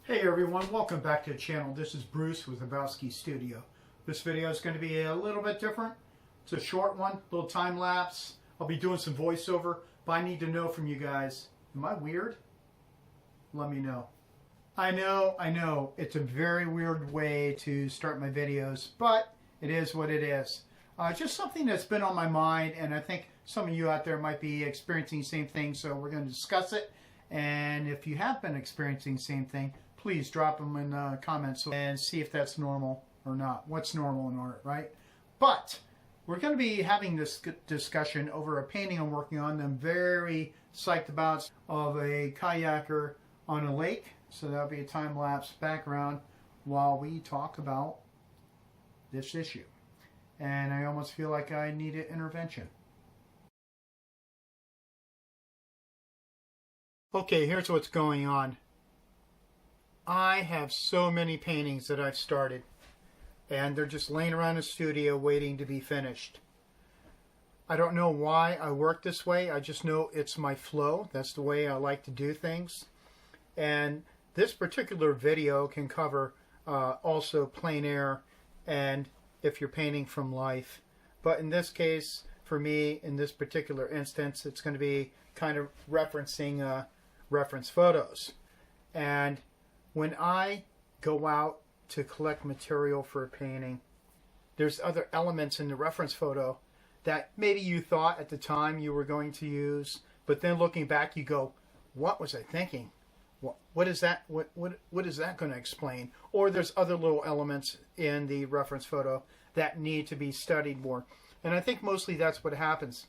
Hey everyone, welcome back to the channel. This is Bruce with Habowskistudio. This video is going to be a little bit different. It's a short one, a little time lapse. I'll be doing some voiceover, but I need to know from you guys, am I weird? Let me know. I know, it's a very weird way to start my videos, but it is what it is. Just something that's been on my mind, and I think some of you out there might be experiencing the same thing, so we're going to discuss it. And if you have been experiencing the same thing, please drop them in the comments and see if that's normal or not. What's normal in art, right? But we're going to be having this discussion over a painting I'm working on that I'm very psyched about, of a kayaker on a lake. So that'll be a time-lapse background while we talk about this issue. And I almost feel like I needed intervention. Okay, here's what's going on. I have so many paintings that I've started, and they're just laying around the studio waiting to be finished. I don't know why I work this way. I just know it's my flow. That's the way I like to do things. And this particular video can cover also plein air and if you're painting from life. But in this case, for me, in this particular instance, it's going to be kind of referencing reference photos. And when I go out to collect material for a painting, there's other elements in the reference photo that maybe you thought at the time you were going to use, but then looking back you go, what was I thinking? What is that? What is that going to explain? Or there's other little elements in the reference photo that need to be studied more. And I think mostly that's what happens.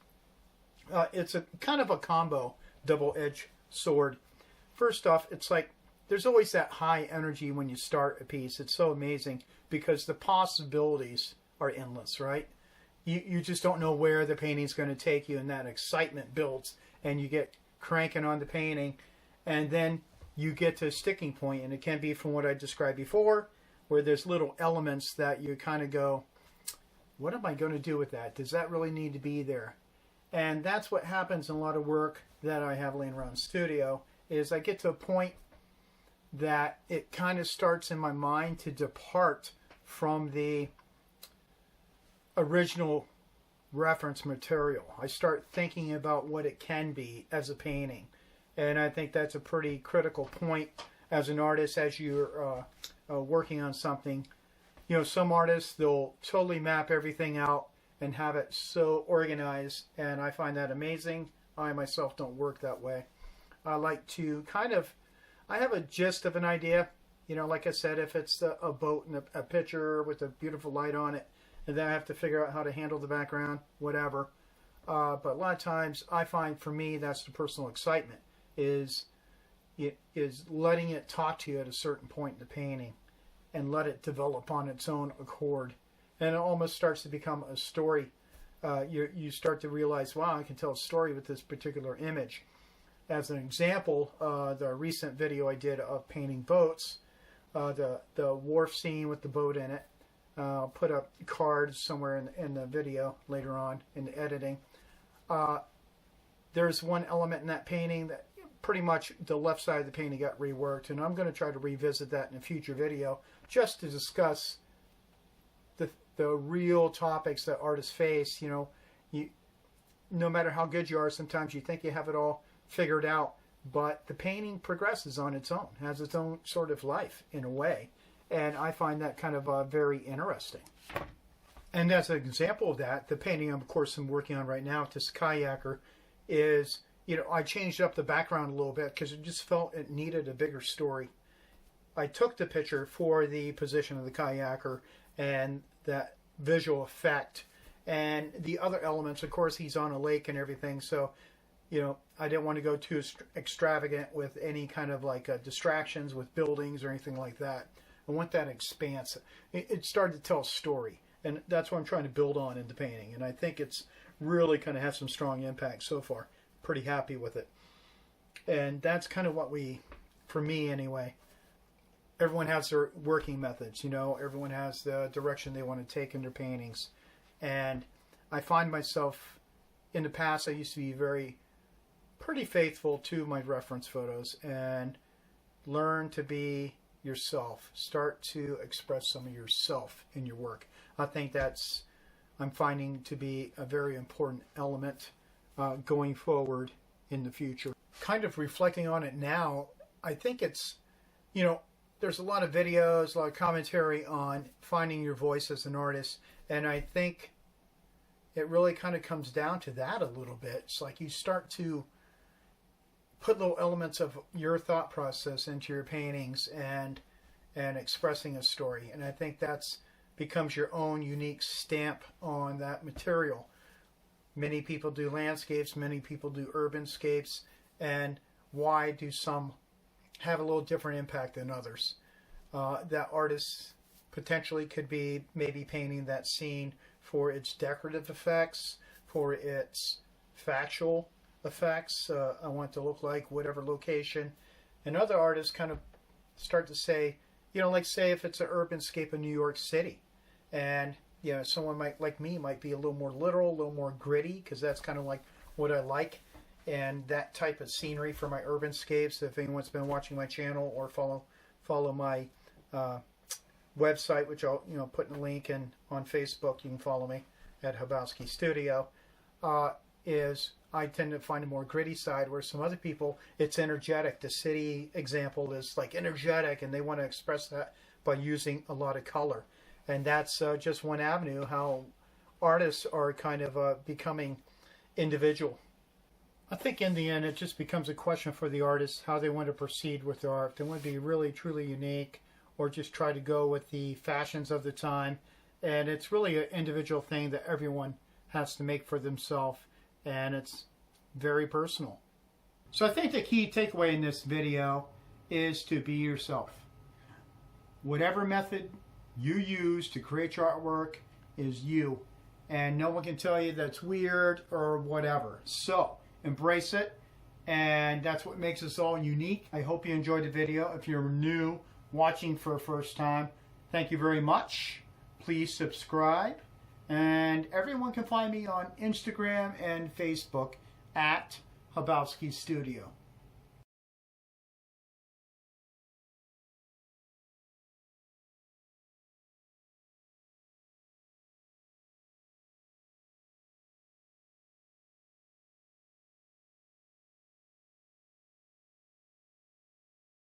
It's a kind of a combo, double-edged sword. First off, it's like there's always that high energy when you start a piece. It's so amazing because the possibilities are endless, right? You just don't know where the painting's going to take you, and that excitement builds, and you get cranking on the painting, and then you get to a sticking point, and it can be from what I described before, where there's little elements that you kind of go, what am I going to do with that? Does that really need to be there? And that's what happens in a lot of work that I have laying around the studio, is I get to a point that it kind of starts in my mind to depart from the original reference material. I start thinking about what it can be as a painting. And I think that's a pretty critical point as an artist as you're working on something. You know, some artists, they'll totally map everything out and have it so organized, and I find that amazing. I myself don't work that way. I like to I have a gist of an idea. You know, like I said, if it's a boat and a picture with a beautiful light on it, and then I have to figure out how to handle the background, whatever. But a lot of times I find for me that's the personal excitement, is letting it talk to you at a certain point in the painting and let it develop on its own accord. And it almost starts to become a story. You start to realize, wow, I can tell a story with this particular image. As an example, the recent video I did of painting boats, the wharf scene with the boat in it, I'll put up cards somewhere in the video later on in the editing. There's one element in that painting that pretty much the left side of the painting got reworked, and I'm going to try to revisit that in a future video just to discuss the real topics that artists face. You know, no matter how good you are, sometimes you think you have it all figured out, but the painting progresses on its own, has its own sort of life in a way, and I find that kind of very interesting. And as an example of that, the painting of course I'm working on right now with this kayaker is, you know, I changed up the background a little bit because it just felt it needed a bigger story. I took the picture for the position of the kayaker and that visual effect, and the other elements, of course he's on a lake and everything, so you know, I didn't want to go too extravagant with any kind of like distractions with buildings or anything like that. I want that expanse. It started to tell a story, and that's what I'm trying to build on in the painting, and I think it's really kind of has some strong impact so far. Pretty happy with it. And that's kind of what for me anyway, everyone has their working methods, you know, everyone has the direction they want to take in their paintings. And I find myself, in the past I used to be pretty faithful to my reference photos and learn to be yourself. Start to express some of yourself in your work. I think I'm finding to be a very important element going forward in the future. Kind of reflecting on it now, I think it's, there's a lot of videos, a lot of commentary on finding your voice as an artist, and I think it really kind of comes down to that a little bit. It's like you start to put little elements of your thought process into your paintings and expressing a story, and I think that's becomes your own unique stamp on that material. Many people do landscapes, many people do urbanscapes, and why do some have a little different impact than others? That artist potentially could be maybe painting that scene for its decorative effects, for its factual effects. I want it to look like whatever location. And other artists kind of start to say, like say if it's an urbanscape in New York City, and someone like me might be a little more literal, a little more gritty, because that's kind of like what I like, and that type of scenery for my urbanscapes. If anyone's been watching my channel or follow my website, which I'll put in a link, and on Facebook you can follow me at habowskistudio, is I tend to find a more gritty side, where some other people, it's energetic. The city example is like energetic, and they want to express that by using a lot of color. And that's just one avenue how artists are kind of becoming individual. I think in the end it just becomes a question for the artist how they want to proceed with their art. They want to be really truly unique, or just try to go with the fashions of the time. And it's really an individual thing that everyone has to make for themselves, and it's very personal. So I think the key takeaway in this video is to be yourself. Whatever method you use to create your artwork is you, and no one can tell you that's weird or whatever. So embrace it, and that's what makes us all unique. I hope you enjoyed the video. If you're new, watching for the first time, thank you very much. Please subscribe, and everyone can find me on Instagram and Facebook at habowskistudio.